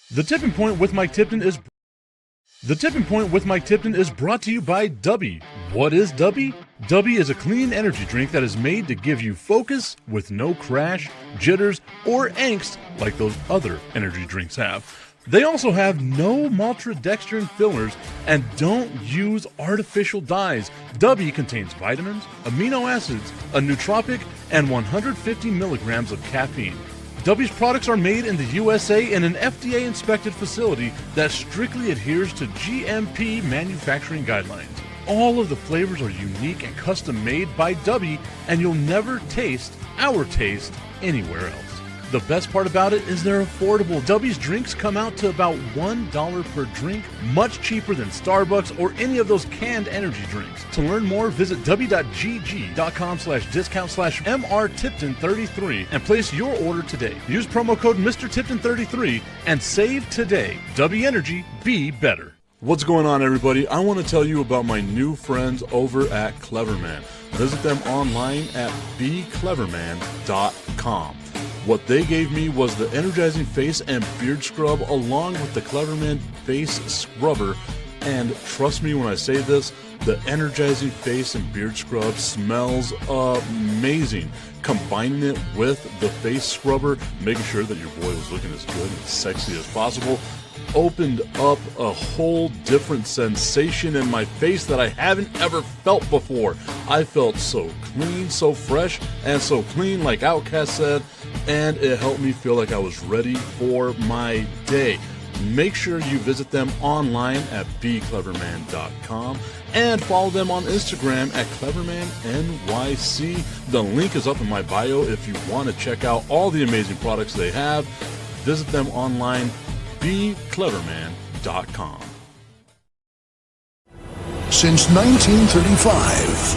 The Tipping Point with Mike Tipton is brought to you by Dubby. What is Dubby? Dubby is a clean energy drink that is made to give you focus with no crash, jitters, or angst like those other energy drinks have. They also have no maltodextrin fillers and don't use artificial dyes. Dubby contains vitamins, amino acids, a nootropic, and 150 milligrams of caffeine. Dubby's products are made in the USA in an FDA-inspected facility that strictly adheres to GMP manufacturing guidelines. All of the flavors are unique and custom-made by Dubby, and you'll never taste our taste anywhere else. The best part about it is they're affordable. Dubby's drinks come out to about $1 per drink, much cheaper than Starbucks or any of those canned energy drinks. To learn more, visit dubby.gg.com/discount/MRTipton33 and place your order today. Use promo code MrTipton33 and save today. Dubby Energy, be better. What's going on, everybody? I want to tell you about my new friends over at Cleverman. Visit them online at becleverman.com. What they gave me was the energizing face and beard scrub along with the Cleverman face scrubber. And trust me when I say this, the energizing face and beard scrub smells amazing. Combining it with the face scrubber, making sure that your boy was looking as good and sexy as possible, opened up a whole different sensation in my face that I haven't ever felt before. I felt so clean, so fresh, and so clean, like Outcast said, and it helped me feel like I was ready for my day. Make sure you visit them online at becleverman.com and follow them on Instagram at clevermannyc. The link is up in my bio if you want to check out all the amazing products they have. Visit them online, becleverman.com. Since 1935,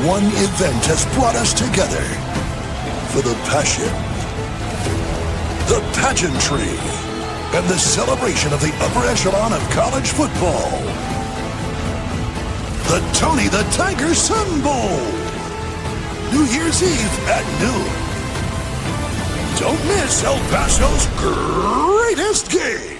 one event has brought us together for the passion, the pageantry, and the celebration of the upper echelon of college football. The Tony the Tiger Sun Bowl. New Year's Eve at noon. Don't miss El Paso's greatest game.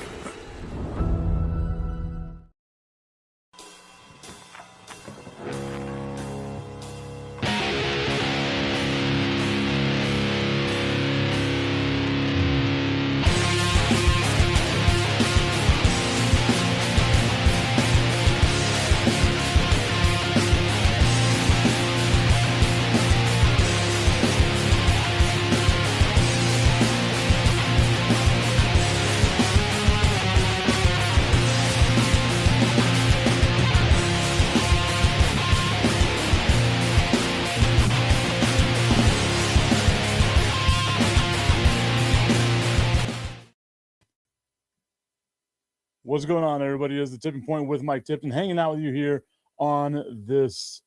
What's going on, everybody? It's the Tipping Point with Mike Tipton, hanging out with you here on this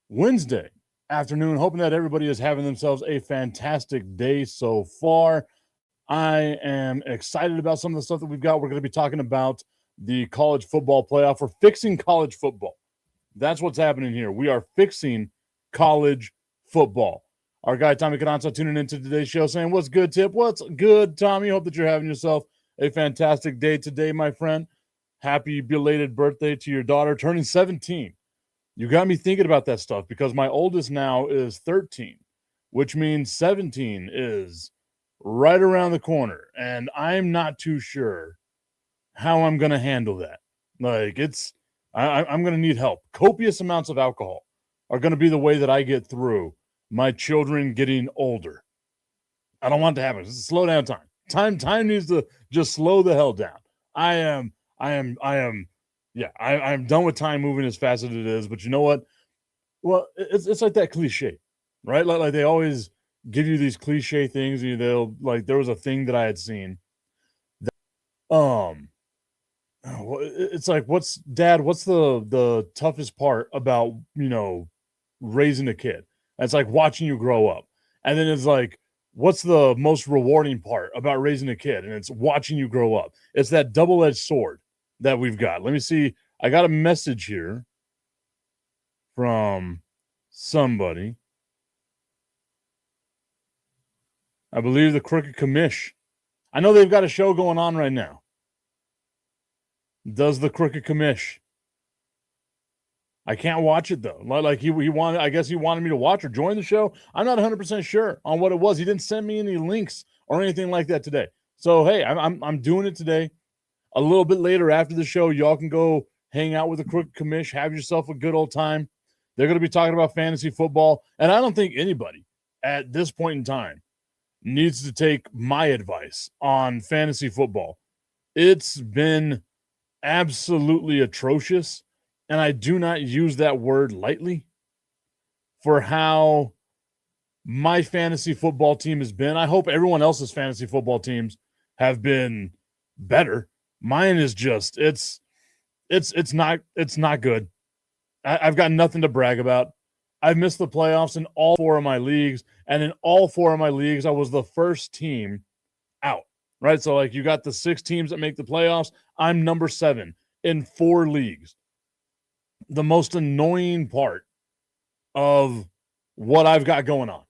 Wednesday afternoon, hoping that everybody is having themselves a fantastic day so far. I am excited about some of the stuff that we've got. We're going to be talking about the college football playoff. We're fixing college football. That's what's happening here. We are fixing college football. Our guy, Tommy Cananza, tuning into today's show saying, what's good, Tip? What's good, Tommy? Hope that you're having yourself a fantastic day today, my friend. Happy belated birthday to your daughter turning 17. You got me thinking about that stuff because my oldest now is 13, which means 17 is right around the corner. And I'm not too sure how I'm going to handle that. Like I'm going to need help. Copious amounts of alcohol are going to be the way that I get through my children getting older. I don't want it to happen. It's a slow down time. Time needs to just slow the hell down. I am done with time moving as fast as it is. But you know what? Well, it's like that cliche, right? Like they always give you these cliche things. They'll like there was a thing that I had seen. It's like, what's the toughest part about raising a kid? It's like watching you grow up, and then it's like, what's the most rewarding part about raising a kid? And it's watching you grow up. It's that double-edged sword that we've got. Let me see. I got a message here from somebody. I believe the Crooked Commish. I know they've got a show going on right now. Does the Crooked Commish. I can't watch it though. Like he wanted, I guess he wanted me to watch or join the show. I'm not 100% sure on what it was. He didn't send me any links or anything like that today. So hey, I'm doing it today. A little bit later after the show, y'all can go hang out with the Crooked Commish, have yourself a good old time. They're going to be talking about fantasy football, and I don't think anybody at this point in time needs to take my advice on fantasy football. It's been absolutely atrocious. And I do not use that word lightly for how my fantasy football team has been. I hope everyone else's fantasy football teams have been better. Mine is just it's not good. I've got nothing to brag about. I've missed the playoffs in all 4 of my leagues, and in all 4 of my leagues, I was the first team out. Right, so like you got the 6 teams that make the playoffs. I'm number 7 in 4 leagues. The most annoying part of what I've got going on.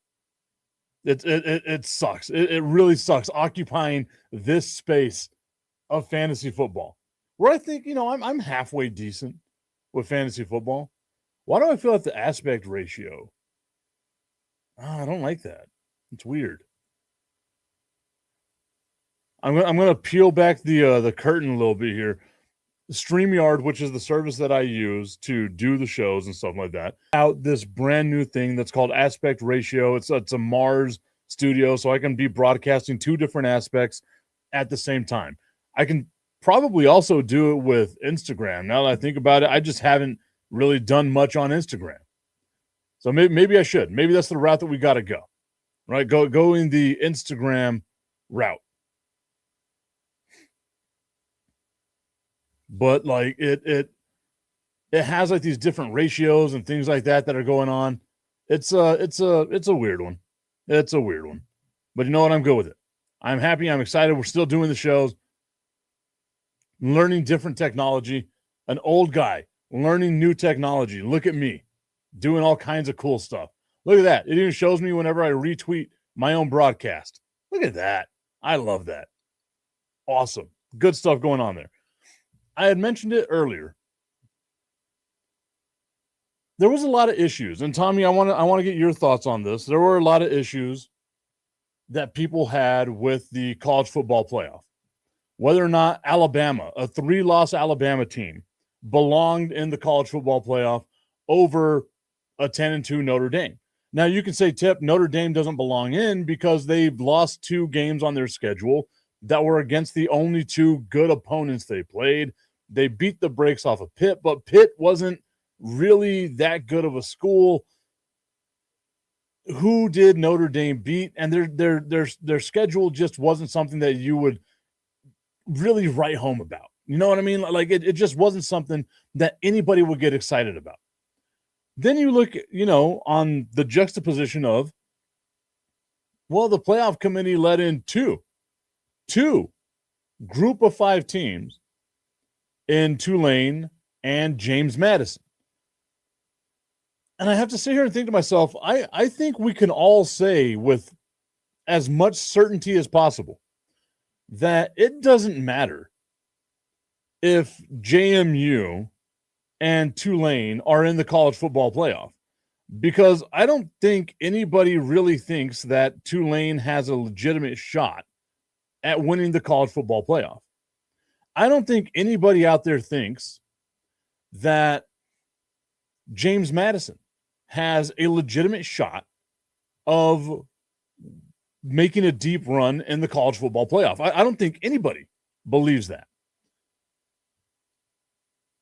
It sucks. It really sucks occupying this space of fantasy football where I think, I'm halfway decent with fantasy football. Why do I feel like the aspect ratio? I don't like that. It's weird. I'm going to peel back the curtain a little bit here. StreamYard, which is the service that I use to do the shows and stuff like that, out this brand new thing that's called aspect ratio. It's a Mars studio, so I can be broadcasting 2 different aspects at the same time. I can probably also do it with Instagram. Now that I think about it, I just haven't really done much on Instagram. So maybe I should. Maybe that's the route that we got to go, right? Going the Instagram route. But like it has like these different ratios and things like that are going on. It's a weird one. It's a weird one. But you know what? I'm good with it. I'm happy. I'm excited. We're still doing the shows, learning different technology. An old guy learning new technology. Look at me doing all kinds of cool stuff. Look at that. It even shows me whenever I retweet my own broadcast. Look at that. I love that. Awesome. Good stuff going on there. I had mentioned it earlier. There was a lot of issues, and Tommy, I want to get your thoughts on this. There were a lot of issues that people had with the college football playoff. Whether or not Alabama, a 3-loss Alabama team, belonged in the college football playoff over a 10-2 Notre Dame. Now you can say, Tip, Notre Dame doesn't belong in because they've lost 2 games on their schedule that were against the only 2 good opponents they played. They beat the brakes off of Pitt, but Pitt wasn't really that good of a school. Who did Notre Dame beat? And their schedule just wasn't something that you would really write home about. You know what I mean? Like it just wasn't something that anybody would get excited about. Then you look, on the juxtaposition of, well, the playoff committee let in two group of 5 teams in Tulane and James Madison. And I have to sit here and think to myself, I think we can all say with as much certainty as possible that it doesn't matter if JMU and Tulane are in the college football playoff, because I don't think anybody really thinks that Tulane has a legitimate shot at winning the college football playoff. I don't think anybody out there thinks that James Madison has a legitimate shot of making a deep run in the college football playoff. I don't think anybody believes that.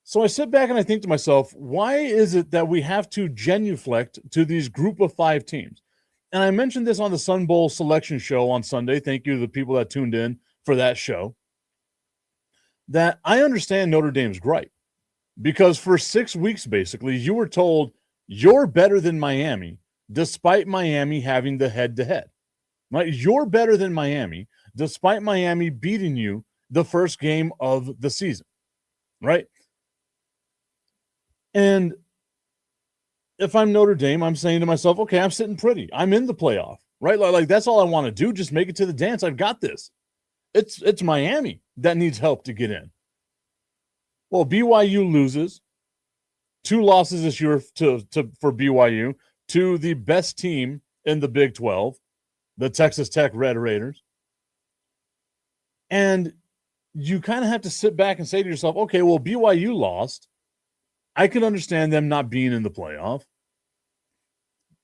So I sit back and I think to myself, why is it that we have to genuflect to these group of 5 teams? And I mentioned this on the Sun Bowl selection show on Sunday. Thank you to the people that tuned in for that show. That I understand Notre Dame's gripe, because for 6 weeks, basically, you were told you're better than Miami, despite Miami having the head-to-head. Right? You're better than Miami, despite Miami beating you the first game of the season. Right? And if I'm Notre Dame, I'm saying to myself, okay, I'm sitting pretty. I'm in the playoff, right? Like that's all I want to do. Just make it to the dance. I've got this. It's Miami that needs help to get in. Well, BYU loses 2 losses this year for BYU to the best team in the Big 12, the Texas Tech Red Raiders. And you kind of have to sit back and say to yourself, okay, well, BYU lost. I can understand them not being in the playoff.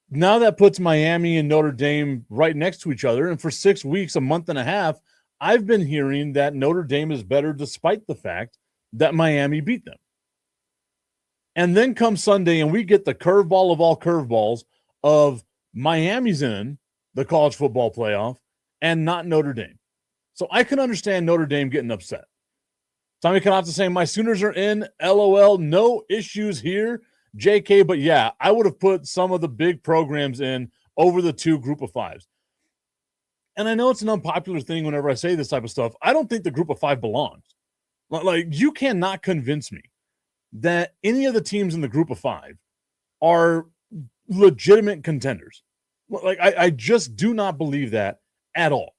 Now that puts Miami and Notre Dame right next to each other. And for 6 weeks, a month and a half, I've been hearing that Notre Dame is better despite the fact that Miami beat them. And then comes Sunday, and we get the curveball of all curveballs of Miami's in the college football playoff and not Notre Dame. So I can understand Notre Dame getting upset. Tommy Canazza saying, my Sooners are in, LOL, no issues here, JK. But yeah, I would have put some of the big programs in over the 2 group of 5s. And I know it's an unpopular thing whenever I say this type of stuff. I don't think the group of 5 belongs. Like, you cannot convince me that any of the teams in the group of 5 are legitimate contenders. Like, I just do not believe that at all.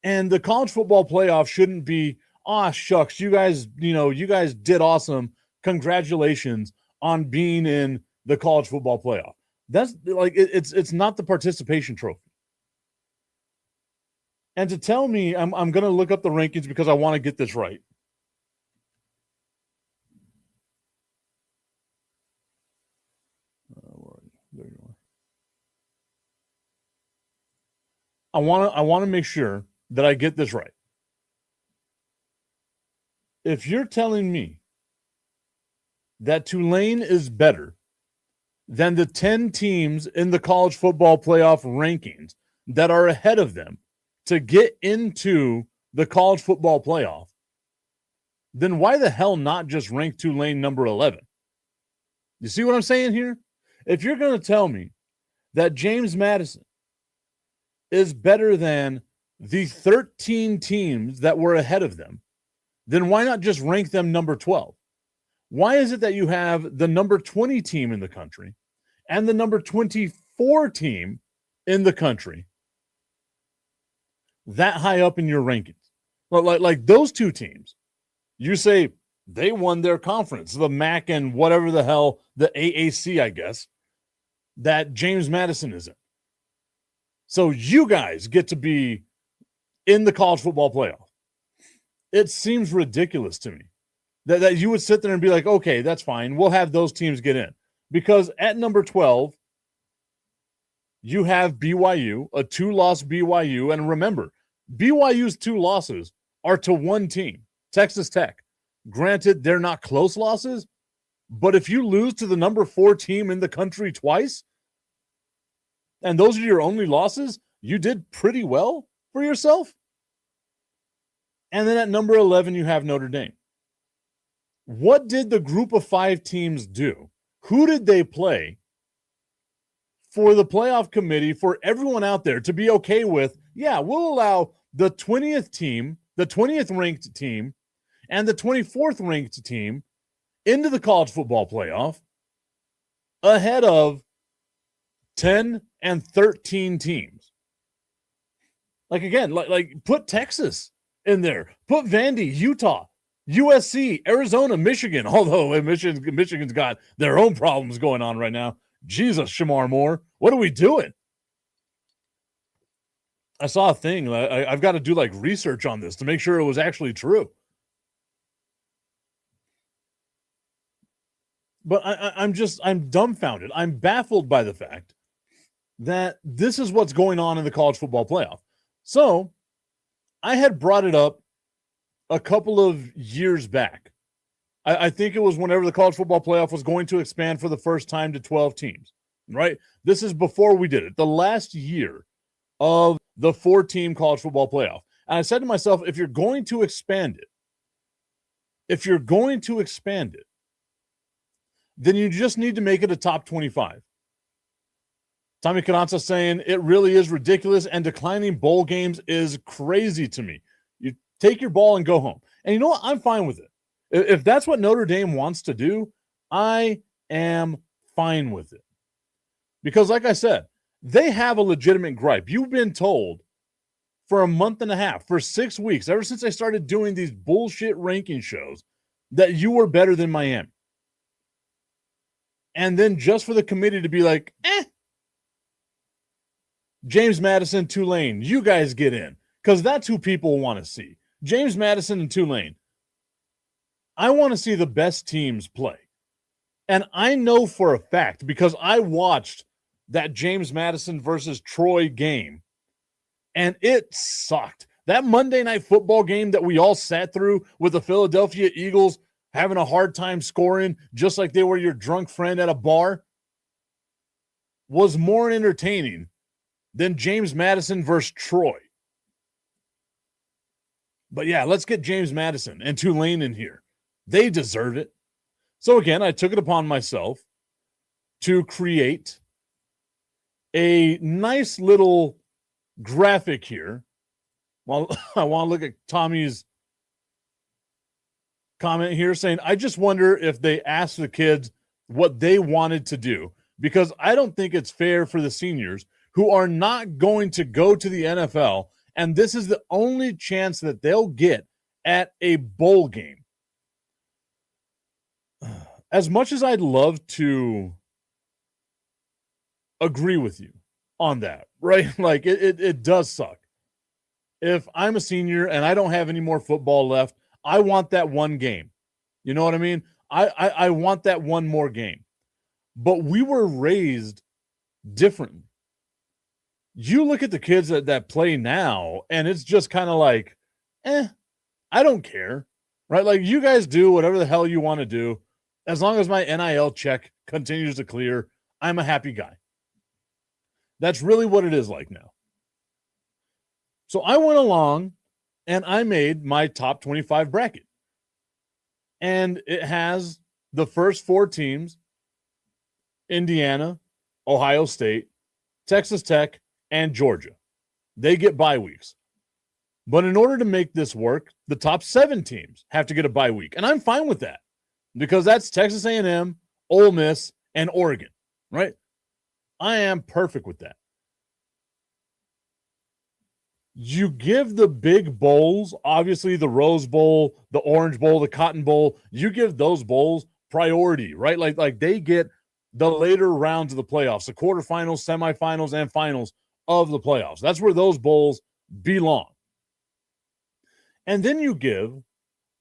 And the college football playoff shouldn't be, shucks, you guys did awesome. Congratulations on being in the college football playoff. That's like, it's not the participation trophy. And to tell me, I'm going to look up the rankings because I want to get this right. There you are. I want to make sure that I get this right. If you're telling me that Tulane is better than the 10 teams in the college football playoff rankings that are ahead of them to get into the college football playoff, then why the hell not just rank Tulane number 11? You see what I'm saying here? If you're going to tell me that James Madison is better than the 13 teams that were ahead of them, then why not just rank them number 12? Why is it that you have the number 20 team in the country and the number 24 team in the country that high up in your rankings? Like those 2 teams, you say they won their conference, the MAC and whatever the hell, the AAC, I guess, that James Madison is in. So you guys get to be in the college football playoff. It seems ridiculous to me that you would sit there and be like, okay, that's fine. We'll have those teams get in. Because at number 12, you have BYU, a 2-loss BYU. And remember, BYU's 2 losses are to one team, Texas Tech. Granted, they're not close losses, but if you lose to the number 4 team in the country twice, and those are your only losses, you did pretty well for yourself. And then at number 11, you have Notre Dame. What did the group of 5 teams do? Who did they play for the playoff committee, for everyone out there to be okay with, yeah, we'll allow the 20th team, the 20th ranked team, and the 24th ranked team into the college football playoff ahead of 10 and 13 teams? Like, again, like put Texas in there. Put Vandy, Utah, USC, Arizona, Michigan, although Michigan's got their own problems going on right now. Jesus, Shamar Moore, what are we doing? I saw a thing. I've got to do like research on this to make sure it was actually true. But I'm dumbfounded. I'm baffled by the fact that this is what's going on in the college football playoff. So I had brought it up a couple of years back. I think it was whenever the college football playoff was going to expand for the first time to 12 teams, right? This is before we did it, the last year of the 4-team college football playoff. And I said to myself, if you're going to expand it, then you just need to make it a top 25. Tommy Canazza saying it really is ridiculous and declining bowl games is crazy to me. You take your ball and go home. And you know what? I'm fine with it. If that's what Notre Dame wants to do, I am fine with it. Because like I said, they have a legitimate gripe. You've been told for a month and a half, for 6 weeks, ever since I started doing these bullshit ranking shows, that you were better than Miami. And then just for the committee to be like, James Madison, Tulane, you guys get in. Because that's who people want to see. James Madison and Tulane. I want to see the best teams play. And I know for a fact, because I watched that James Madison versus Troy game, and it sucked. That Monday Night Football game that we all sat through with the Philadelphia Eagles having a hard time scoring, just like they were your drunk friend at a bar, was more entertaining than James Madison versus Troy. But yeah, let's get James Madison and Tulane in here. They deserve it. So again, I took it upon myself to create a nice little graphic here. Well, I want to look at Tommy's comment here saying, I just wonder if they asked the kids what they wanted to do, because I don't think it's fair for the seniors who are not going to go to the NFL, and this is the only chance that they'll get at a bowl game. As much as I'd love to agree with you on that, right? Like it does suck. If I'm a senior and I don't have any more football left, I want that one game. You know what I mean? I want that one more game. But we were raised differently. You look at the kids that play now, and it's just kind of like, I don't care, right? Like, you guys do whatever the hell you want to do. As long as my NIL check continues to clear, I'm a happy guy. That's really what it is like now. So I went along and I made my top 25 bracket. And it has the first 4 teams: Indiana, Ohio State, Texas Tech, and Georgia. They get bye weeks. But in order to make this work, the top 7 teams have to get a bye week. And I'm fine with that, because that's Texas A&M, Ole Miss, and Oregon, right? I am perfect with that. You give the big bowls, obviously the Rose Bowl, the Orange Bowl, the Cotton Bowl, you give those bowls priority, right? Like they get the later rounds of the playoffs, the quarterfinals, semifinals, and finals of the playoffs. That's where those bowls belong. And then you give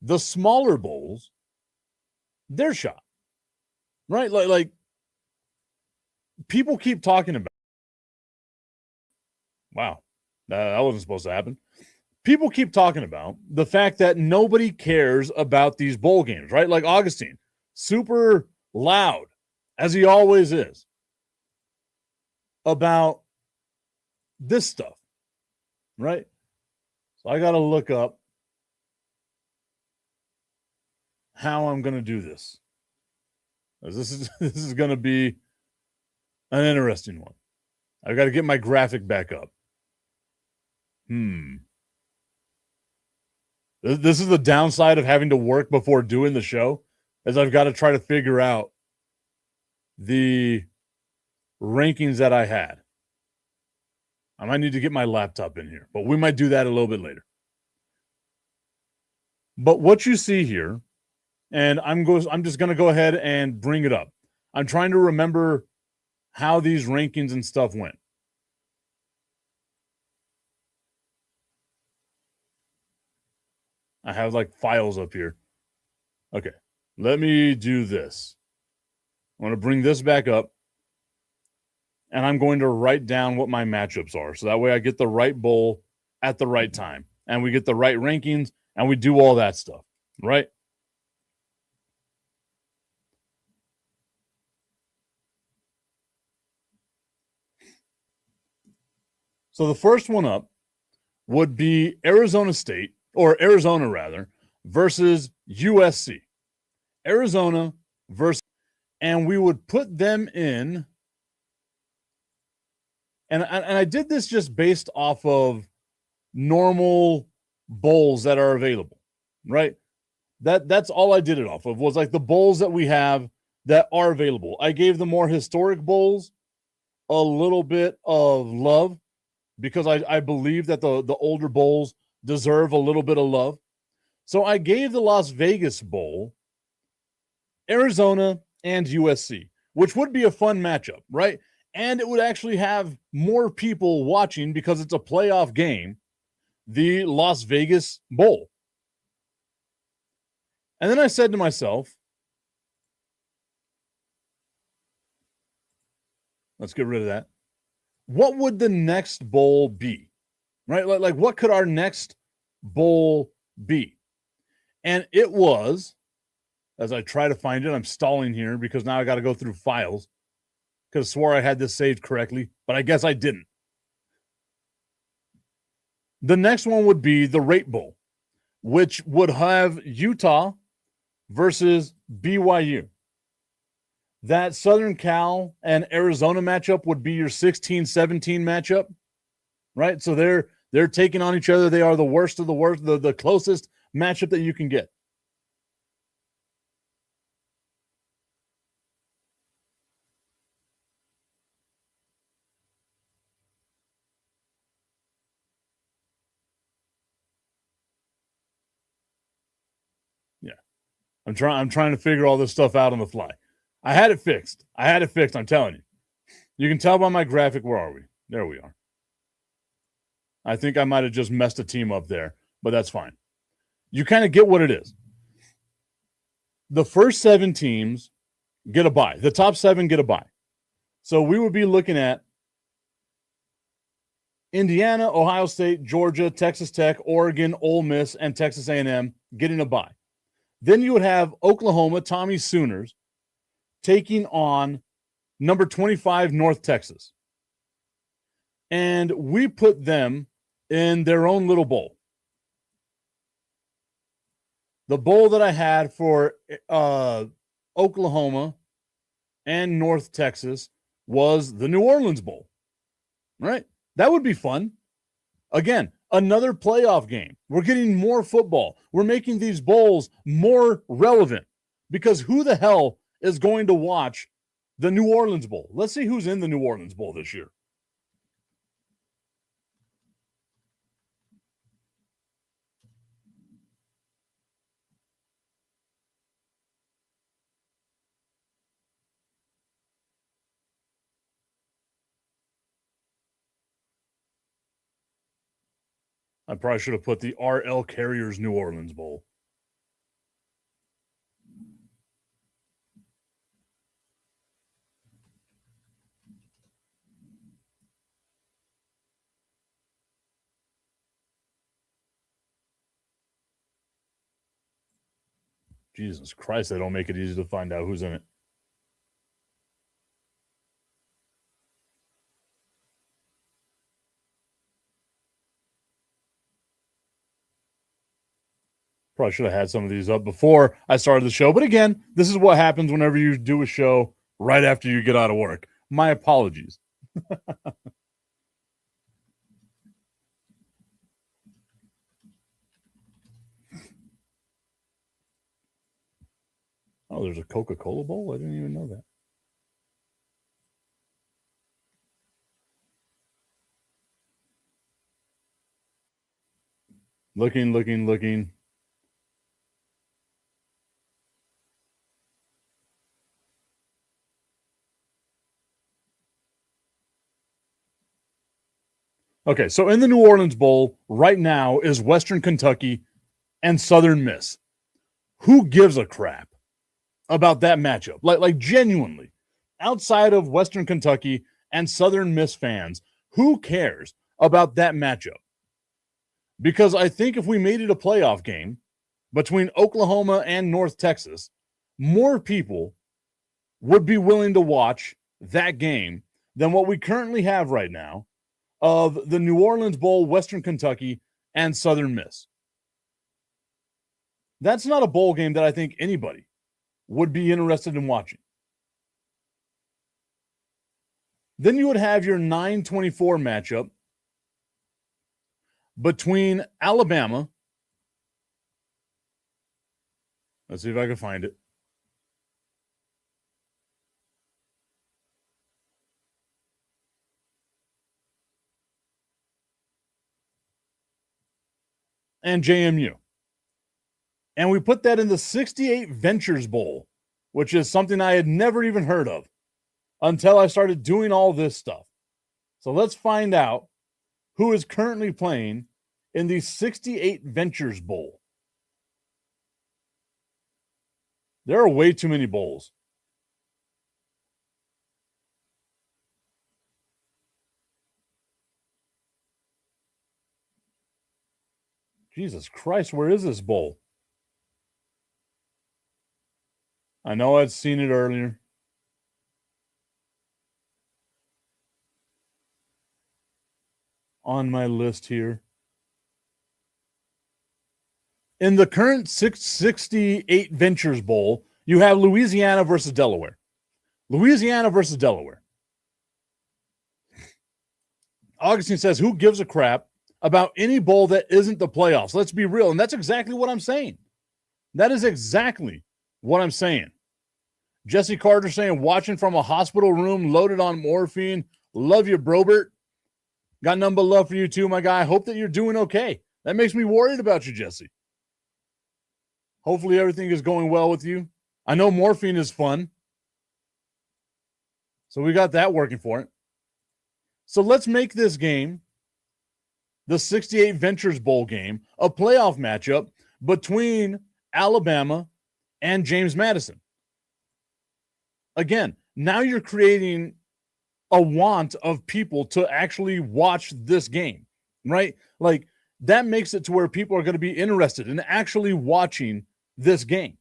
the smaller bowls their shot, right? Like people keep talking about, wow, that wasn't supposed to happen. People keep talking about the fact that nobody cares about these bowl games, right? Like Augustine, super loud, as he always is, about this stuff, right? So I got to look up how I'm going to do this. This is going to be an interesting one. I've got to get my graphic back up. This is the downside of having to work before doing the show, is I've got to try to figure out the rankings that I had. I might need to get my laptop in here, but we might do that a little bit later. But what you see here, and I'm just going to go ahead and bring it up. I'm trying to remember how these rankings and stuff went. I have like files up here. Okay, let me do this. I want to bring this back up, and I'm going to write down what my matchups are, so that way I get the right bowl at the right time, and we get the right rankings, and we do all that stuff, right? So the first one up would be Arizona State, or Arizona rather, versus USC. Arizona versus, and we would put them in, and I did this just based off of normal bowls that are available, right? That's all I did it off of, was like the bowls that we have that are available. I gave the more historic bowls a little bit of love, because I believe that the older bowls deserve a little bit of love. So I gave the Las Vegas Bowl Arizona and USC, which would be a fun matchup, right? And it would actually have more people watching because it's a playoff game, the Las Vegas Bowl. And then I said to myself, let's get rid of that. What would the next bowl be? Right? Like what could our next bowl be? And it was, as I try to find it, I'm stalling here because now I got to go through files because I swore I had this saved correctly, but I guess I didn't. The next one would be the Rate Bowl, which would have Utah versus BYU. That Southern Cal and Arizona matchup would be your 16-17 matchup, right? So they're taking on each other. They are the worst of the worst, the closest matchup that you can get. Yeah. I'm trying to figure all this stuff out on the fly. I had it fixed. I'm telling you. You can tell by my graphic. Where are we? There we are. I think I might have just messed a team up there, but that's fine. You kind of get what it is. The first 7 teams get a bye. The top 7 get a bye. So we would be looking at Indiana, Ohio State, Georgia, Texas Tech, Oregon, Ole Miss, and Texas A&M getting a bye. Then you would have Oklahoma, Tommy Sooners, taking on number 25 North Texas. And we put them in their own little bowl. The bowl that I had for Oklahoma and North Texas was the New Orleans Bowl, right? That would be fun. Again, another playoff game. We're getting more football. We're making these bowls more relevant because who the hell is going to watch the New Orleans Bowl? Let's see who's in the New Orleans Bowl this year. I probably should have put the RL Carriers New Orleans Bowl. Jesus Christ, they don't make it easy to find out who's in it. Probably should have had some of these up before I started the show. But again, this is what happens whenever you do a show right after you get out of work. My apologies. Oh, there's a Coca-Cola Bowl? I didn't even know that. Looking. Okay, so in the New Orleans Bowl right now is Western Kentucky and Southern Miss. Who gives a crap about that matchup? Like genuinely, outside of Western Kentucky and Southern Miss fans, who cares about that matchup? Because I think if we made it a playoff game between Oklahoma and North Texas, more people would be willing to watch that game than what we currently have right now of the New Orleans Bowl, Western Kentucky, and Southern Miss. That's not a bowl game that I think anybody would be interested in watching. Then you would have your 9-24 matchup between Alabama. Let's see if I can find it. and JMU. And we put that in the 68 Ventures Bowl, which is something I had never even heard of until I started doing all this stuff. So let's find out who is currently playing in the 68 Ventures Bowl. There are way too many bowls. Jesus Christ, where is this bowl? I know I'd seen it earlier. On my list here. In the current 668 Ventures Bowl, you have Louisiana versus Delaware. Louisiana versus Delaware. Augustine says, who gives a crap about any bowl that isn't the playoffs? Let's be real. And that's exactly what I'm saying. That is exactly what I'm saying. Jesse Carter saying, watching from a hospital room loaded on morphine. Love you, Brobert. Got nothing but love for you too, my guy. Hope that you're doing okay. That makes me worried about you, Jesse. Hopefully everything is going well with you. I know morphine is fun. So we got that working for it. So let's make this game, the 68 Ventures Bowl game, a playoff matchup between Alabama and James Madison. Again, now you're creating a want of people to actually watch this game, right? Like, that makes it to where people are going to be interested in actually watching this game.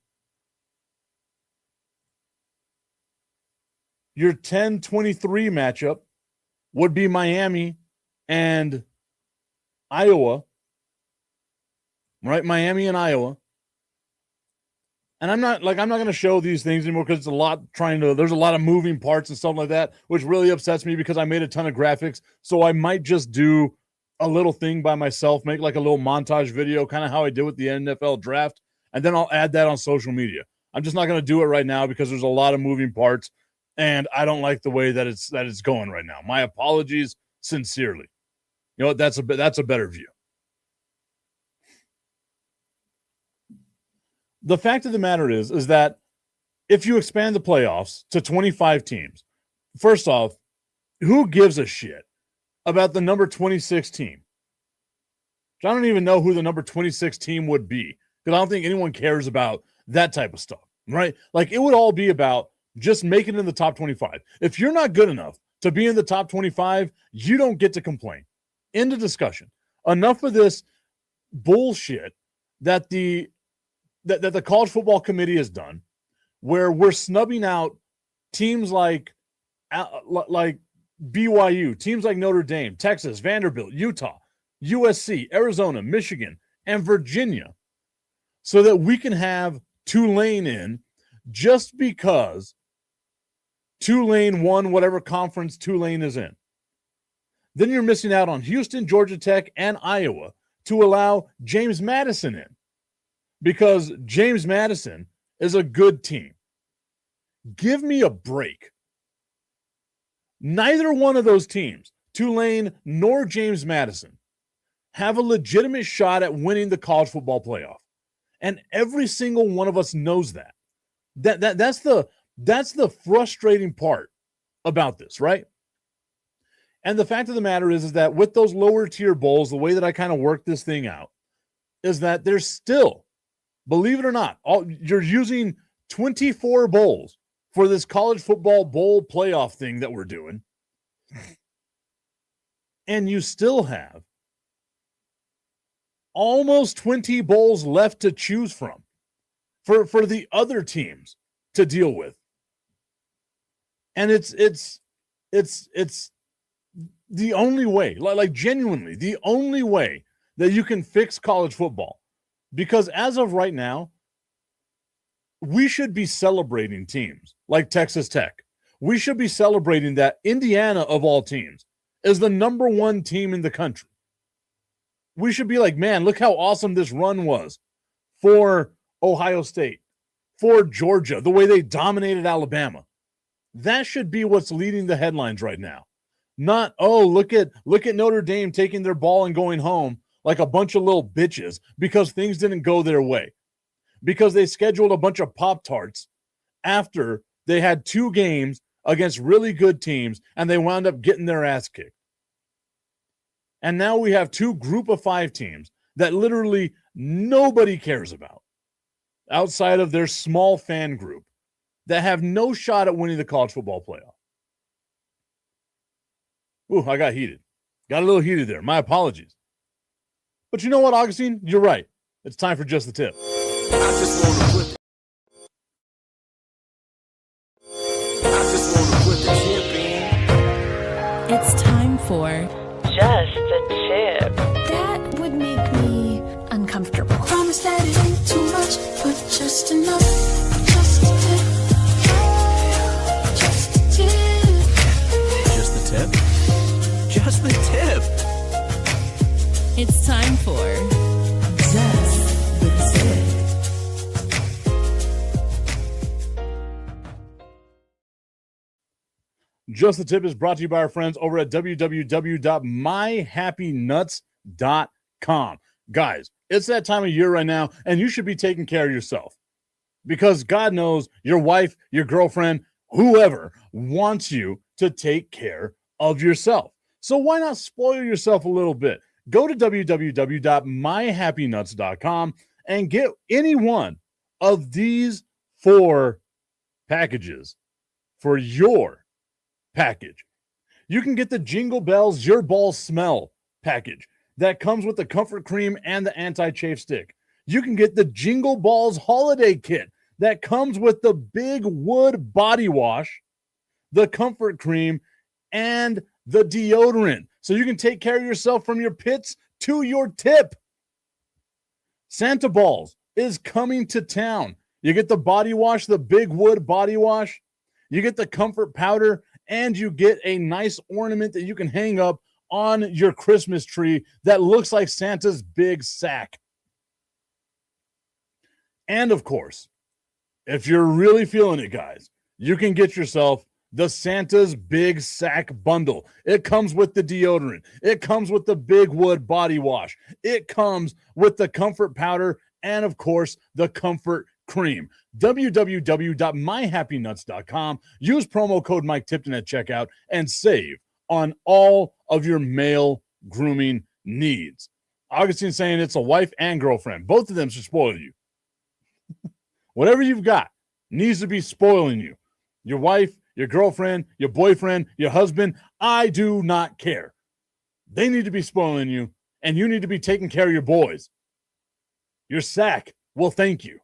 Your 10-23 matchup would be Miami and Iowa, right? Miami and Iowa. And I'm not going to show these things anymore because there's a lot of moving parts and stuff like that, which really upsets me because I made a ton of graphics. So I might just do a little thing by myself, make like a little montage video, kind of how I did with the NFL draft. And then I'll add that on social media. I'm just not going to do it right now because there's a lot of moving parts and I don't like the way that it's going right now. My apologies sincerely. You know what? That's a better view. The fact of the matter is that if you expand the playoffs to 25 teams, first off, who gives a shit about the number 26 team? I don't even know who the number 26 team would be because I don't think anyone cares about that type of stuff, right? Like, it would all be about just making it in the top 25. If you're not good enough to be in the top 25, you don't get to complain. End of discussion. Enough of this bullshit that the college football committee has done, where we're snubbing out teams like BYU, teams like Notre Dame, Texas, Vanderbilt, Utah, USC, Arizona, Michigan, and Virginia, so that we can have Tulane in just because Tulane won whatever conference Tulane is in. Then you're missing out on Houston, Georgia Tech, and Iowa to allow James Madison in, because James Madison is a good team. Give me a break. Neither one of those teams, Tulane nor James Madison, have a legitimate shot at winning the college football playoff. And every single one of us knows that. That's the frustrating part about this, right? And the fact of the matter is that with those lower tier bowls, the way that I kind of work this thing out is that there's still, believe it or not, you're using 24 bowls for this college football bowl playoff thing that we're doing. And you still have almost 20 bowls left to choose from for the other teams to deal with. And it's the only way, like genuinely, the only way that you can fix college football. Because as of right now, we should be celebrating teams like Texas Tech. We should be celebrating that Indiana, of all teams, is the number one team in the country. We should be like, man, look how awesome this run was for Ohio State, for Georgia, the way they dominated Alabama. That should be what's leading the headlines right now. Not, oh, look at Notre Dame taking their ball and going home like a bunch of little bitches because things didn't go their way, because they scheduled a bunch of Pop-Tarts after they had 2 games against really good teams and they wound up getting their ass kicked. And now we have 2 group of 5 teams that literally nobody cares about outside of their small fan group that have no shot at winning the college football playoff. Ooh, I got heated. Got a little heated there. My apologies. But you know what, Augustine? You're right. It's time for Just the Tip. I just want to put the tip in. It's time for Just a Tip. That would make me uncomfortable. Promise that it ain't too much, but just enough. Just a tip. Just a tip. Just the tip. Just the tip. It's time for Just the Tip. Just the Tip is brought to you by our friends over at www.myhappynuts.com. Guys, it's that time of year right now, and you should be taking care of yourself because God knows your wife, your girlfriend, whoever wants you to take care of yourself. So why not spoil yourself a little bit? Go to www.myhappynuts.com and get any one of these 4 packages for your package. You can get the Jingle Bells Your Balls Smell package that comes with the comfort cream and the anti-chafe stick. You can get the Jingle Balls holiday kit that comes with the Big Wood body wash, the comfort cream, and the deodorant. So you can take care of yourself from your pits to your tip. Santa Balls is coming to town. You get the body wash, the Big Wood body wash. You get the comfort powder, and you get a nice ornament that you can hang up on your Christmas tree that looks like Santa's big sack. And of course, if you're really feeling it, guys, you can get yourself the Santa's Big Sack Bundle. It comes with the deodorant. It comes with the Big Wood body wash. It comes with the comfort powder and, of course, the comfort cream. www.myhappynuts.com. Use promo code Mike Tipton at checkout and save on all of your male grooming needs. Augustine's saying it's a wife and girlfriend. Both of them should spoil you. Whatever you've got needs to be spoiling you. Your wife, your girlfriend, your boyfriend, your husband, I do not care. They need to be spoiling you, and you need to be taking care of your boys. Your sack will thank you.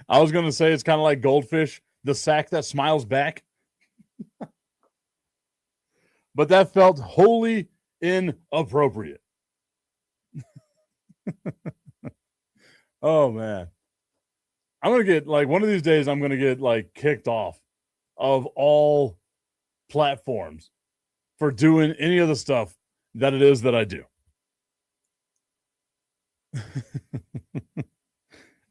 I was going to say it's kind of like goldfish, the sack that smiles back. But that felt wholly inappropriate. Oh, man. I'm going to get, like, one of these days, I'm going to get, like, kicked off of all platforms for doing any of the stuff that it is that I do.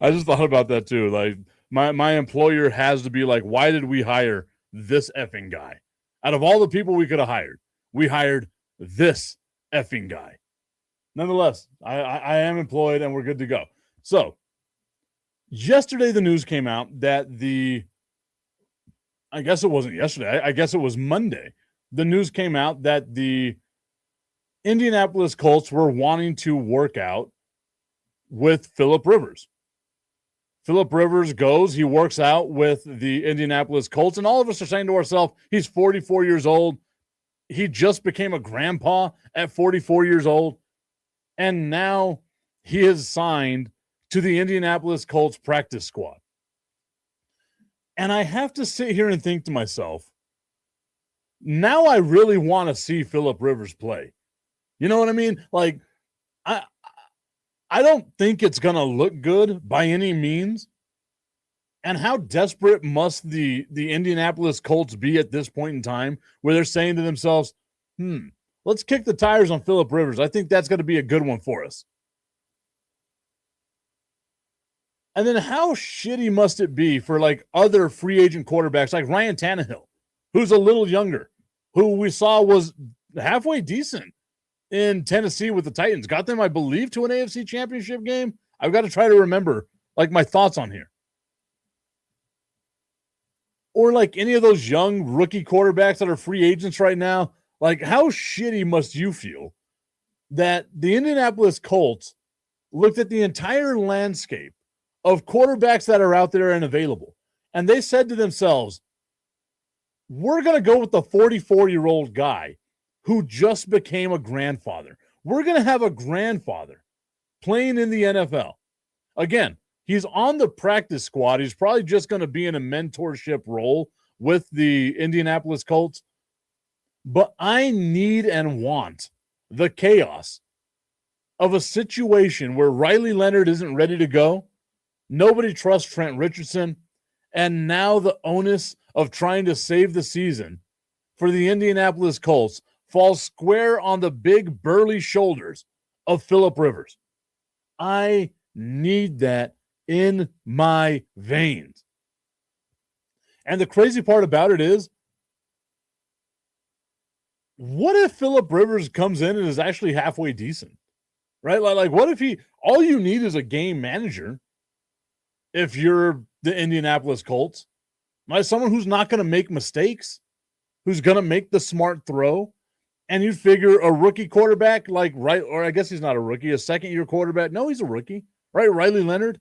I just thought about that too. Like my employer has to be like, why did we hire this effing guy? Out of all the people we could have hired, we hired this effing guy. Nonetheless, I am employed and we're good to go. So yesterday, the news came out that I guess it wasn't yesterday. I guess it was Monday. The news came out that the Indianapolis Colts were wanting to work out with Phillip Rivers. Phillip Rivers goes, he works out with the Indianapolis Colts, and all of us are saying to ourselves, he's 44 years old. He just became a grandpa at 44 years old, and now he is signed to the Indianapolis Colts practice squad. And I have to sit here and think to myself, now I really want to see Phillip Rivers play. You know what I mean? Like, I don't think it's going to look good by any means. And how desperate must the Indianapolis Colts be at this point in time where they're saying to themselves, let's kick the tires on Phillip Rivers. I think that's going to be a good one for us. And then how shitty must it be for like other free agent quarterbacks like Ryan Tannehill, who's a little younger, who we saw was halfway decent in Tennessee with the Titans. Got them, I believe, to an AFC championship game. I've got to try to remember like my thoughts on here. Or like any of those young rookie quarterbacks that are free agents right now. Like, how shitty must you feel that the Indianapolis Colts looked at the entire landscape of quarterbacks that are out there and available, and they said to themselves, we're going to go with the 44-year-old guy who just became a grandfather. We're going to have a grandfather playing in the NFL. Again, he's on the practice squad. He's probably just going to be in a mentorship role with the Indianapolis Colts. But I need and want the chaos of a situation where Riley Leonard isn't ready to go. Nobody trusts Trent Richardson. And now the onus of trying to save the season for the Indianapolis Colts falls square on the big burly shoulders of Phillip Rivers. I need that in my veins. And the crazy part about it is, what if Phillip Rivers comes in and is actually halfway decent? Right? Like what if all you need is a game manager if you're the Indianapolis Colts? Like someone who's not going to make mistakes, who's going to make the smart throw. And you figure a rookie quarterback or I guess he's not a rookie, a second-year quarterback. No, he's a rookie, right? Riley Leonard.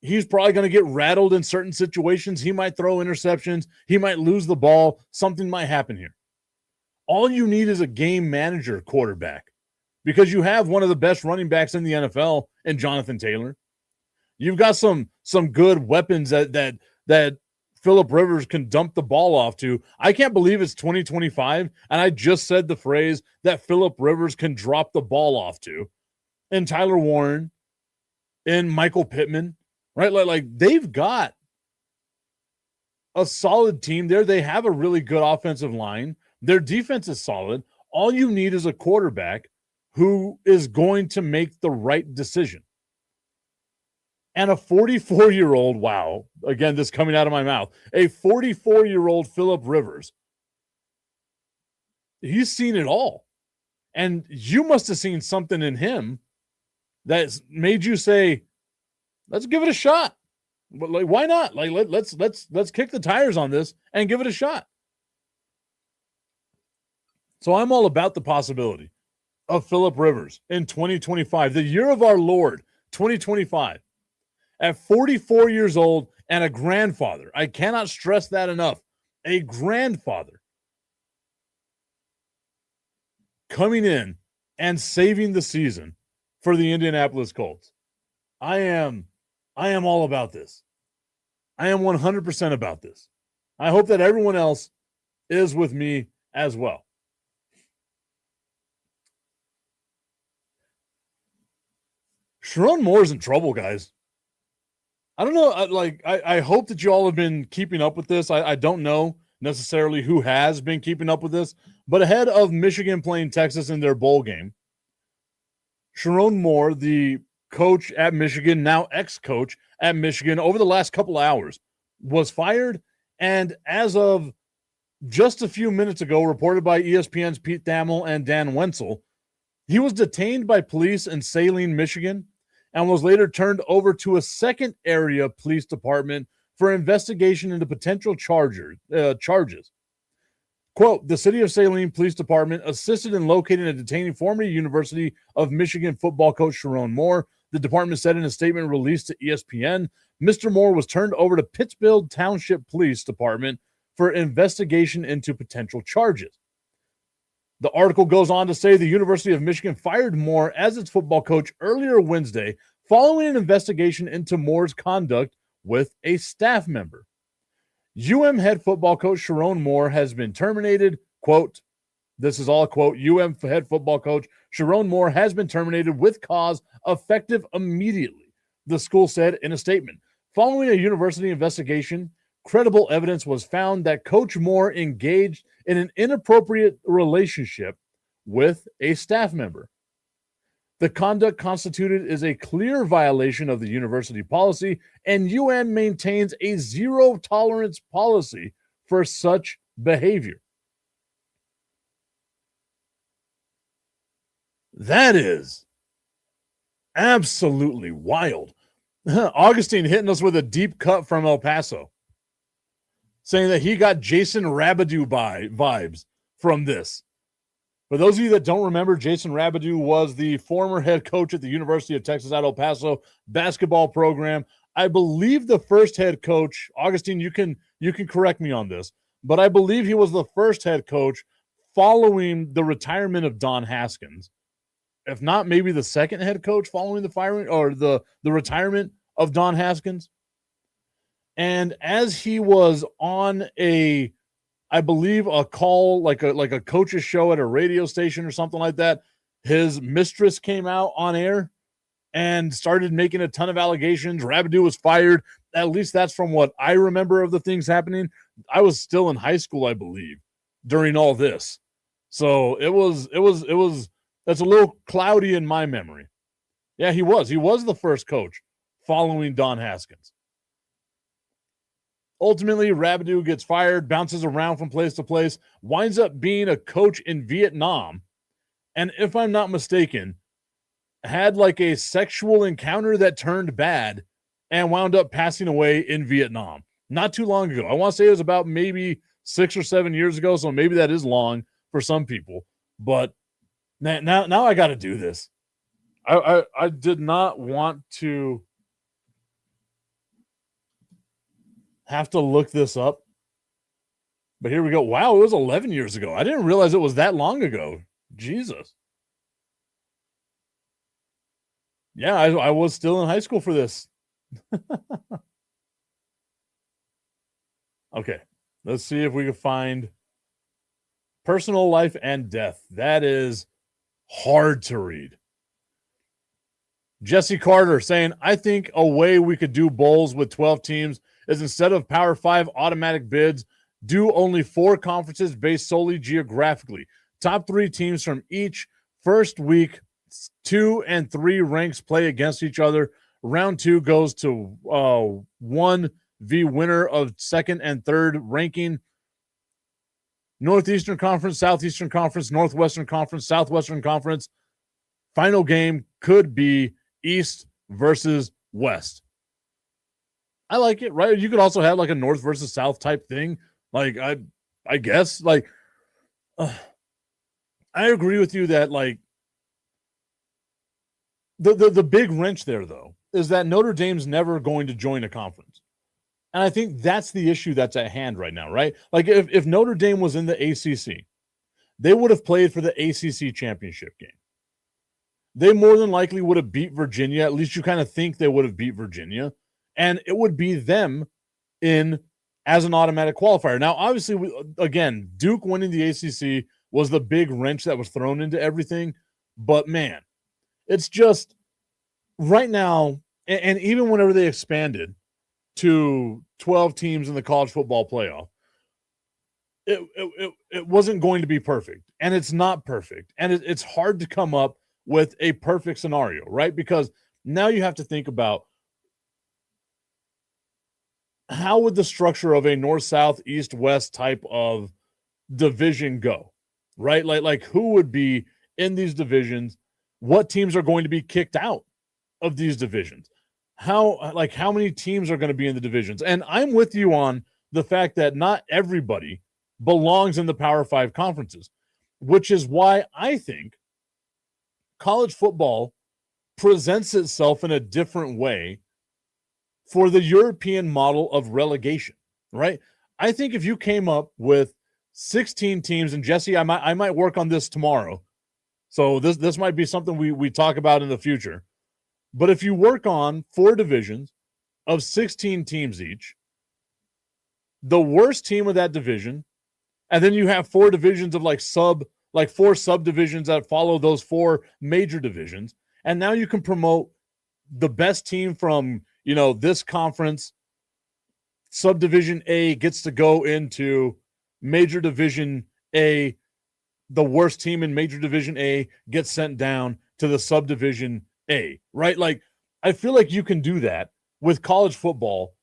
He's probably going to get rattled in certain situations. He might throw interceptions. He might lose the ball. Something might happen here. All you need is a game manager quarterback because you have one of the best running backs in the NFL in Jonathan Taylor. You've got some good weapons that Phillip Rivers can dump the ball off to. I can't believe it's 2025, and I just said the phrase that Phillip Rivers can drop the ball off to. And Tyler Warren and Michael Pittman, right? Like they've got a solid team there. They have a really good offensive line. Their defense is solid. All you need is a quarterback who is going to make the right decision. And a 44-year-old, wow, again, this coming out of my mouth, a 44-year-old Phillip Rivers, he's seen it all. And you must have seen something in him that's made you say, let's give it a shot. But like, why not? Like, let's kick the tires on this and give it a shot. So I'm all about the possibility of Phillip Rivers in 2025, the year of our Lord, 2025. At 44 years old and a grandfather. I cannot stress that enough. A grandfather coming in and saving the season for the Indianapolis Colts. I am all about this. I am 100% about this. I hope that everyone else is with me as well. Sharon Moore's in trouble, guys. I don't know. I hope that you all have been keeping up with this. I don't know necessarily who has been keeping up with this, but ahead of Michigan playing Texas in their bowl game, Sharon Moore, the coach at Michigan, now ex-coach at Michigan, over the last couple of hours, was fired. And as of just a few minutes ago, reported by ESPN's Pete Thamel and Dan Wenzel, he was detained by police in Saline, Michigan, and was later turned over to a second area police department for investigation into potential charges. Quote, the City of Saline Police Department assisted in locating and detaining former University of Michigan football coach Sharon Moore. The department said in a statement released to ESPN, Mr. Moore was turned over to Pittsfield Township Police Department for investigation into potential charges. The article goes on to say the University of Michigan fired Moore as its football coach earlier Wednesday following an investigation into Moore's conduct with a staff member. UM head football coach Sharon Moore has been terminated. Quote, this is all quote, UM head football coach Sharon Moore has been terminated with cause effective immediately, the school said in a statement. Following a university investigation, credible evidence was found that Coach Moore engaged in an inappropriate relationship with a staff member. The conduct constituted is a clear violation of the university policy, and UM maintains a zero tolerance policy for such behavior. That is absolutely wild. Augustine hitting us with a deep cut from El Paso, saying that he got Jason Rabideau vibes from this. For those of you that don't remember, Jason Rabideau was the former head coach at the University of Texas at El Paso basketball program. I believe the first head coach, Augustine, you can correct me on this, but I believe he was the first head coach following the retirement of Don Haskins. If not, maybe the second head coach following the firing or the retirement of Don Haskins. And as he was on I believe a call, like a coach's show at a radio station or something like that, his mistress came out on air and started making a ton of allegations. Rabideau was fired. At least that's from what I remember of the things happening. I was still in high school, I believe, during all this. So it was that's a little cloudy in my memory. Yeah, he was the first coach following Don Haskins. Ultimately, Rabideau gets fired, bounces around from place to place, winds up being a coach in Vietnam, and if I'm not mistaken, had like a sexual encounter that turned bad and wound up passing away in Vietnam not too long ago. I want to say it was about maybe 6 or 7 years ago, so maybe that is long for some people, but now I got to do this. I did not want to have to look this up, but here we go. Wow, it was 11 years ago. I didn't realize it was that long ago. Jesus. Yeah, I was still in high school for this. Okay, let's see if we can find personal life and death. That is hard to read. Jesse Carter saying, I think a way we could do bowls with 12 teams is instead of Power 5 automatic bids, do only 4 conferences based solely geographically. Top 3 teams from each first week, 2 and 3 ranks play against each other. Round 2 goes to 1 v winner of second and third ranking. Northeastern Conference, Southeastern Conference, Northwestern Conference, Southwestern Conference. Final game could be East versus West. I like it, right? You could also have like a North versus South type thing. Like, I guess, like, I agree with you that, like, the big wrench there, though, is that Notre Dame's never going to join a conference. And I think that's the issue that's at hand right now, right? Like, if Notre Dame was in the ACC, they would have played for the ACC championship game. They more than likely would have beat Virginia. At least you kind of think they would have beat Virginia. And it would be them in as an automatic qualifier. Now, obviously, again, Duke winning the ACC was the big wrench that was thrown into everything. But, man, it's just right now, and even whenever they expanded to 12 teams in the college football playoff, it wasn't going to be perfect. And it's not perfect. And it's hard to come up with a perfect scenario, right? Because now you have to think about how would the structure of a north, south, east, west type of division go, right? Like who would be in these divisions? What teams are going to be kicked out of these divisions? How many teams are going to be in the divisions? And I'm with you on the fact that not everybody belongs in the Power 5 conferences, which is why I think college football presents itself in a different way for the European model of relegation, right? I think if you came up with 16 teams, and Jesse, I might work on this tomorrow. So this might be something we talk about in the future. But if you work on 4 divisions of 16 teams each, the worst team of that division, and then you have 4 divisions of like 4 subdivisions that follow those 4 major divisions, and now you can promote the best team from, this conference. Subdivision A gets to go into Major Division A. The worst team in Major Division A gets sent down to the Subdivision A, right? Like, I feel like you can do that with college football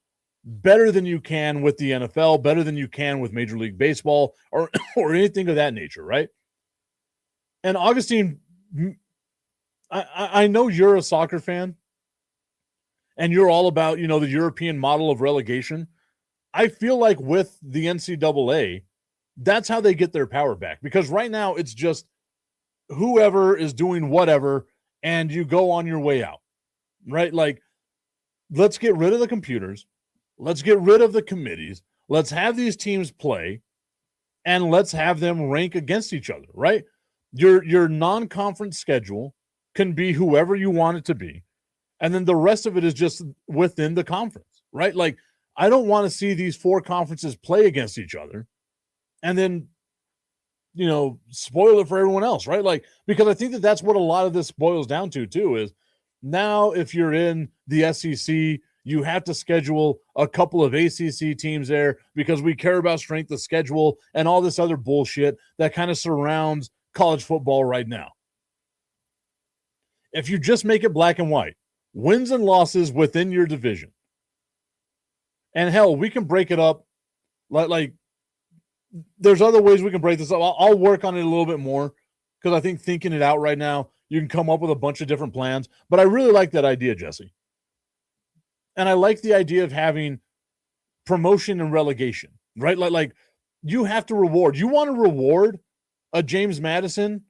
better than you can with the NFL, better than you can with Major League Baseball or anything of that nature, right? And Augustine I know you're a soccer fan and you're all about, the European model of relegation. I feel like with the NCAA, that's how they get their power back, because right now it's just whoever is doing whatever and you go on your way out, right? Like, let's get rid of the computers. Let's get rid of the committees. Let's have these teams play and let's have them rank against each other, right? Your non-conference schedule can be whoever you want it to be. And then the rest of it is just within the conference, right? Like, I don't want to see these 4 conferences play against each other and then, spoil it for everyone else, right? Like, because I think that that's what a lot of this boils down to too, is now if you're in the SEC, you have to schedule a couple of ACC teams there because we care about strength of schedule and all this other bullshit that kind of surrounds college football right now. If you just make it black and white, wins and losses within your division, and hell, we can break it up like there's other ways we can break this up. I'll work on it a little bit more because I think thinking it out right now, you can come up with a bunch of different plans. But I really like that idea, Jesse. And I like the idea of having promotion and relegation, right? Like you have to reward. You want to reward a James Madison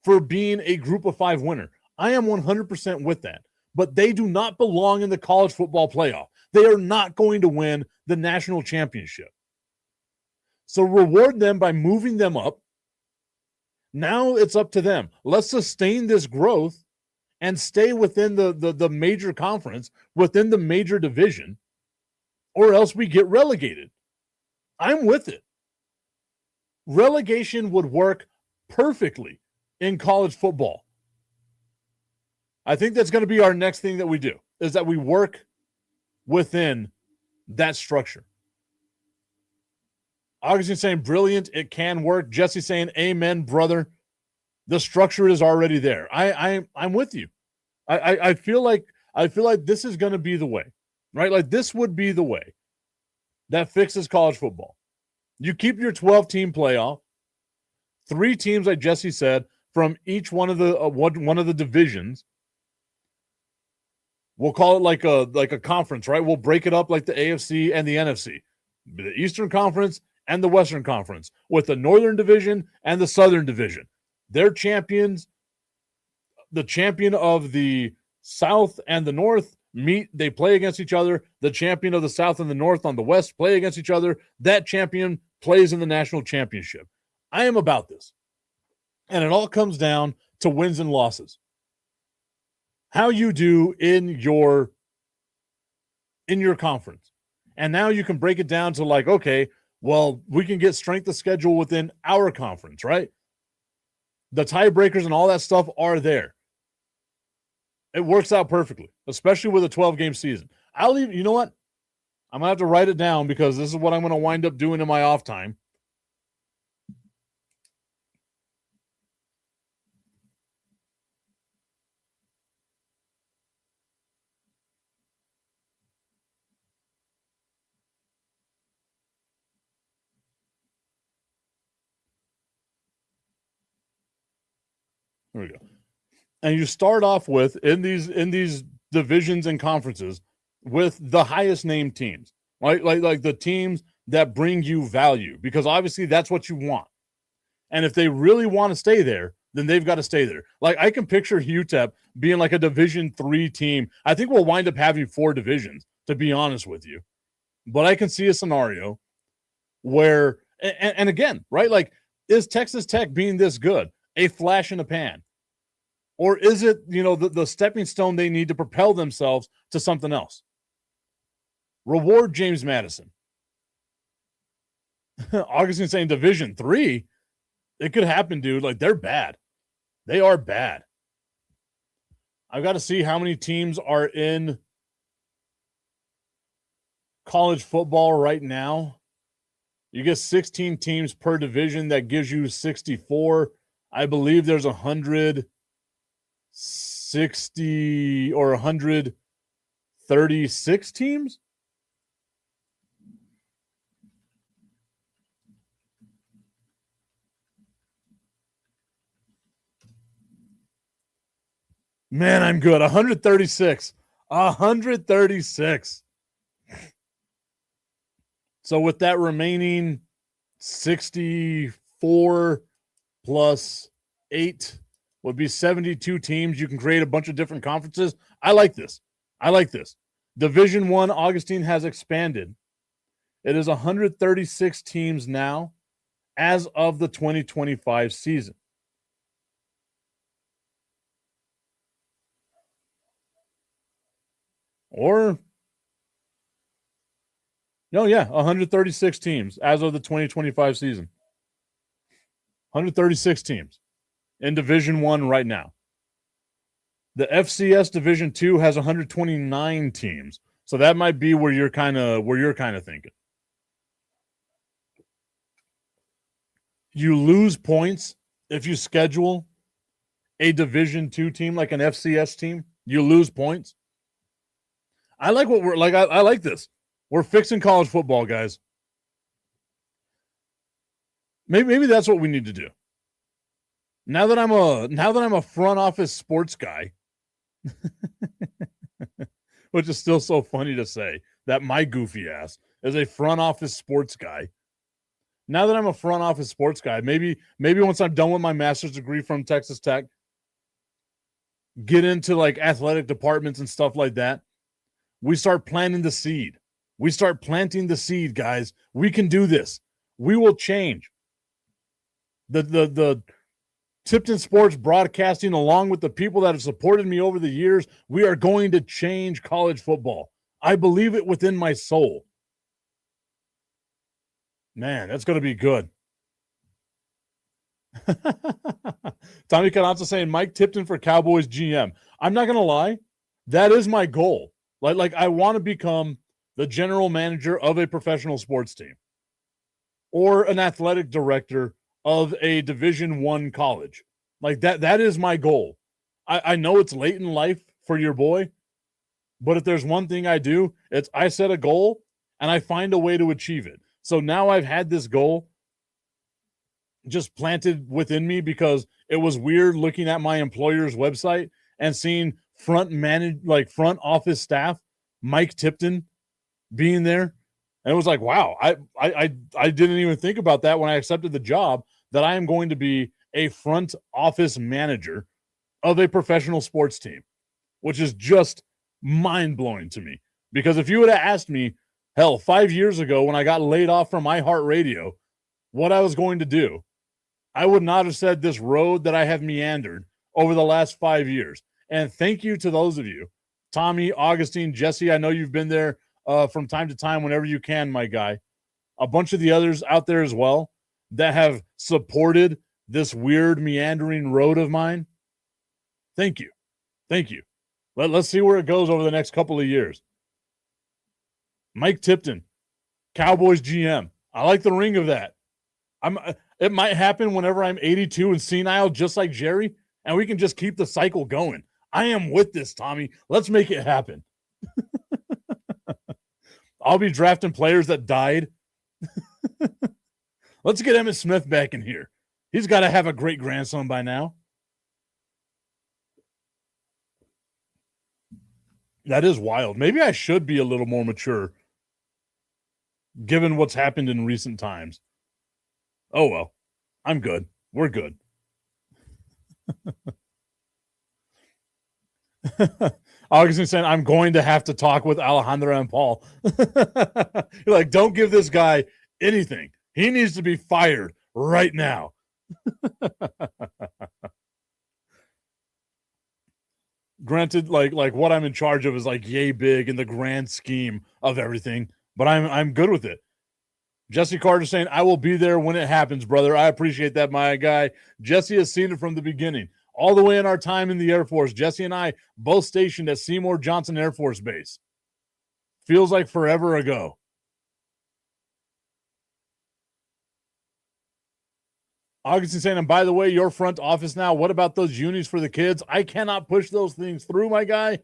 for being a group of 5 winner. I am 100% with that. But they do not belong in the college football playoff. They are not going to win the national championship. So reward them by moving them up. Now it's up to them. Let's sustain this growth and stay within the major conference, within the major division, or else we get relegated. I'm with it. Relegation would work perfectly in college football. I think that's going to be our next thing that we do, is that we work within that structure. Augustine saying, brilliant, it can work. Jesse saying, amen, brother. The structure is already there. I'm with you. I feel like this is going to be the way, right? Like, this would be the way that fixes college football. You keep your 12-team playoff, 3 teams, like Jesse said, from each one of the divisions. We'll call it like a conference, right? We'll break it up like the AFC and the NFC, the Eastern Conference and the Western Conference, with the Northern Division and the Southern Division. Their champions, the champion of the South and the North meet, they play against each other. The champion of the South and the North on the West play against each other. That champion plays in the national championship. I am about this. And it all comes down to wins and losses. How you do in your conference. And now you can break it down to like, okay, well, we can get strength of schedule within our conference, right? The tiebreakers and all that stuff are there. It works out perfectly, especially with a 12-game season. You know what? I'm going to have to write it down because this is what I'm going to wind up doing in my off time. Here we go. And you start off with in these divisions and conferences with the highest named teams, right? Like the teams that bring you value, because obviously that's what you want. And if they really want to stay there, then they've got to stay there. Like, I can picture UTEP being like a Division III team. I think we'll wind up having 4 divisions, to be honest with you. But I can see a scenario where, and again, right? Like, is Texas Tech being this good a flash in the pan? Or is it, the stepping stone they need to propel themselves to something else? Reward James Madison. Augustine saying Division III. It could happen, dude. Like, they're bad. They are bad. I've got to see how many teams are in college football right now. You get 16 teams per division. That gives you 64. I believe there's 160 or 136 teams. Man, I'm good. 136. 136. So with that remaining 64 plus 8 would be 72 teams. You can create a bunch of different conferences. I like this. Division 1, Augustine has expanded. It is 136 teams now as of the 2025 season. Or, no, yeah, 136 teams as of the 2025 season. 136 teams in Division 1 right now. The FCS Division 2 has 129 teams. So that might be where you're kind of thinking. You lose points if you schedule a Division 2 team like an FCS team. You lose points. I like what we're like. I like this. We're fixing college football, guys. Maybe that's what we need to do. Now that I'm a front office sports guy, which is still so funny to say that my goofy ass is a front office sports guy. Now that I'm a front office sports guy, maybe once I'm done with my master's degree from Texas Tech, get into like athletic departments and stuff like that. We start planting the seed. We start planting the seed, guys. We can do this. We will change. The Tipton Sports Broadcasting, along with the people that have supported me over the years, we are going to change college football. I believe it within my soul. Man, that's going to be good. Tommy Canazza saying Mike Tipton for Cowboys GM. I'm not going to lie. That is my goal. Like I want to become the general manager of a professional sports team or an athletic director of a Division I college. Like that is my goal. I know it's late in life for your boy, but if there's one thing I do, it's I set a goal and I find a way to achieve it. So now I've had this goal just planted within me because it was weird looking at my employer's website and seeing front office staff, Mike Tipton being there. And it was like, wow, I didn't even think about that when I accepted the job, that I am going to be a front office manager of a professional sports team, which is just mind-blowing to me. Because if you would have asked me, hell, 5 years ago when I got laid off from iHeartRadio, what I was going to do, I would not have said this road that I have meandered over the last 5 years. And thank you to those of you, Tommy, Augustine, Jesse. I know you've been there from time to time whenever you can, my guy. A bunch of the others out there as well that have supported this weird meandering road of mine. Thank you. Thank you. Let's see where it goes over the next couple of years. Mike Tipton, Cowboys GM. I like the ring of that. It might happen whenever I'm 82 and senile, just like Jerry, and we can just keep the cycle going. I am with this, Tommy. Let's make it happen. I'll be drafting players that died. Let's get Emmitt Smith back in here. He's got to have a great grandson by now. That is wild. Maybe I should be a little more mature, given what's happened in recent times. Oh, well. I'm good. We're good. Augustine saying, I'm going to have to talk with Alejandra and Paul. You're like, don't give this guy anything. He needs to be fired right now. Granted, like what I'm in charge of is like yay big in the grand scheme of everything, but I'm good with it. Jesse Carter saying, I will be there when it happens, brother. I appreciate that, my guy. Jesse has seen it from the beginning. All the way in our time in the Air Force, Jesse and I both stationed at Seymour Johnson Air Force Base. Feels like forever ago. Augustine saying, and by the way, your front office now, what about those unis for the kids? I cannot push those things through, my guy.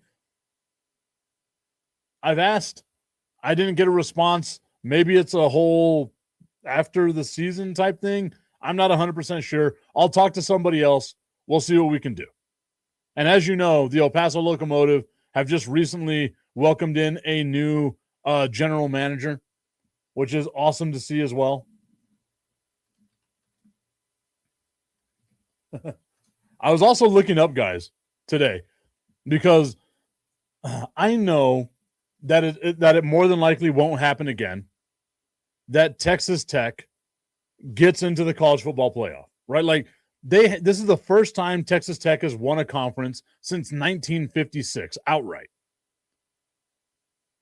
I've asked. I didn't get a response. Maybe it's a whole after the season type thing. I'm not 100% sure. I'll talk to somebody else. We'll see what we can do. And as you know, the El Paso Locomotive have just recently welcomed in a new general manager, which is awesome to see as well. I was also looking up, guys, today because I know that it more than likely won't happen again, that Texas Tech gets into the college football playoff, right? Like this is the first time Texas Tech has won a conference since 1956 outright.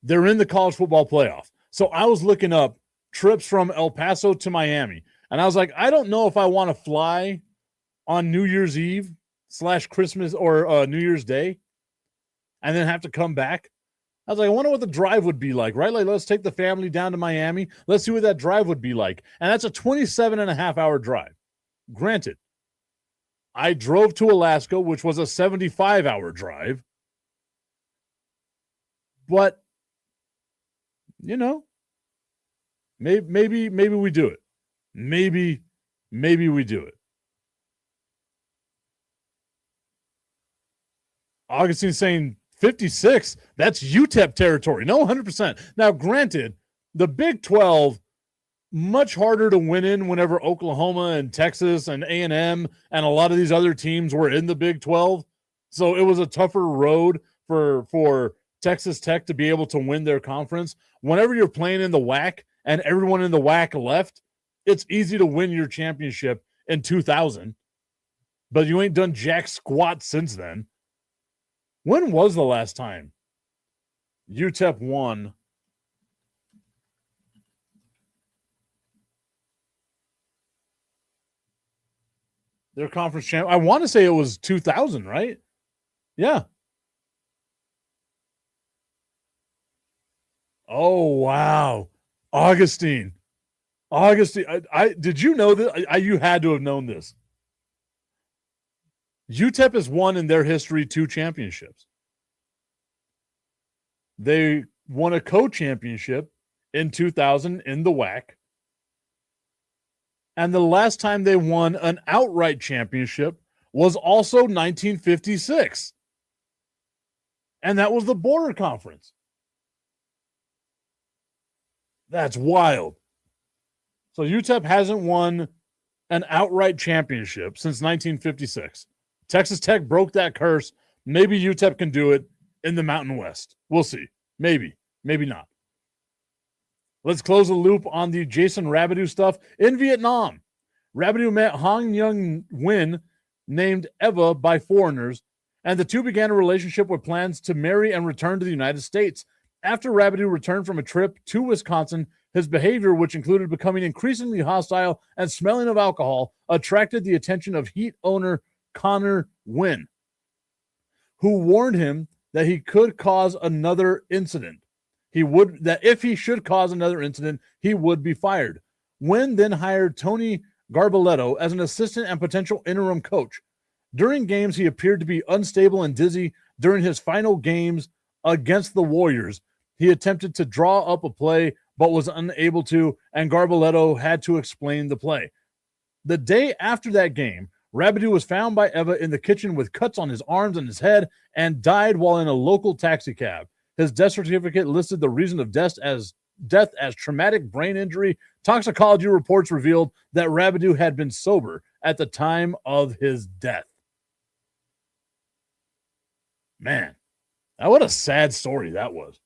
They're in the college football playoff. So I was looking up trips from El Paso to Miami, and I was like, I don't know if I want to fly on New Year's Eve / Christmas or New Year's Day and then have to come back. I was like, I wonder what the drive would be like, right? Like, let's take the family down to Miami. Let's see what that drive would be like. And that's a 27.5-hour drive. Granted, I drove to Alaska, which was a 75-hour drive. But, you know, maybe we do it. Maybe we do it. Augustine's saying 56, that's UTEP territory. No, 100%. Now, granted, the Big 12, much harder to win in whenever Oklahoma and Texas and A&M and a lot of these other teams were in the Big 12. So it was a tougher road for Texas Tech to be able to win their conference. Whenever you're playing in the WAC and everyone in the WAC left, it's easy to win your championship in 2000. But you ain't done jack squat since then. When was the last time UTEP won their conference champ? I want to say it was 2000, right? Yeah. Oh, wow. Augustine. I did you know that? You had to have known this. UTEP has won in their history 2 championships. They won a co-championship in 2000 in the WAC. And the last time they won an outright championship was also 1956. And that was the Border Conference. That's wild. So UTEP hasn't won an outright championship since 1956. Texas Tech broke that curse. Maybe UTEP can do it in the Mountain West. We'll see. Maybe not. Let's close the loop on the Jason Rabideau stuff. In Vietnam, Rabideau met Hong Young Nguyen, named Eva by foreigners, and the two began a relationship with plans to marry and return to the United States. After Rabideau returned from a trip to Wisconsin, his behavior, which included becoming increasingly hostile and smelling of alcohol, attracted the attention of Heat owner Connor Nguyen, who warned him that he could cause another incident. If he should cause another incident, he would be fired. Nguyen then hired Tony Garbaletto as an assistant and potential interim coach. During games, he appeared to be unstable and dizzy. During his final games against the Warriors, he attempted to draw up a play but was unable to, and Garbaletto had to explain the play. The day after that game, Rabideau was found by Eva in the kitchen with cuts on his arms and his head and died while in a local taxi cab. His death certificate listed the reason of death as traumatic brain injury. Toxicology reports revealed that Rabideau had been sober at the time of his death. Man, what a sad story that was.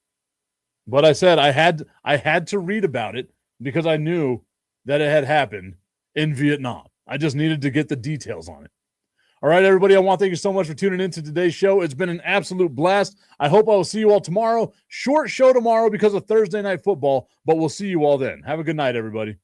But I said I had to read about it because I knew that it had happened in Vietnam. I just needed to get the details on it. All right, everybody, I want to thank you so much for tuning in to today's show. It's been an absolute blast. I hope I will see you all tomorrow. Short show tomorrow because of Thursday Night Football, but we'll see you all then. Have a good night, everybody.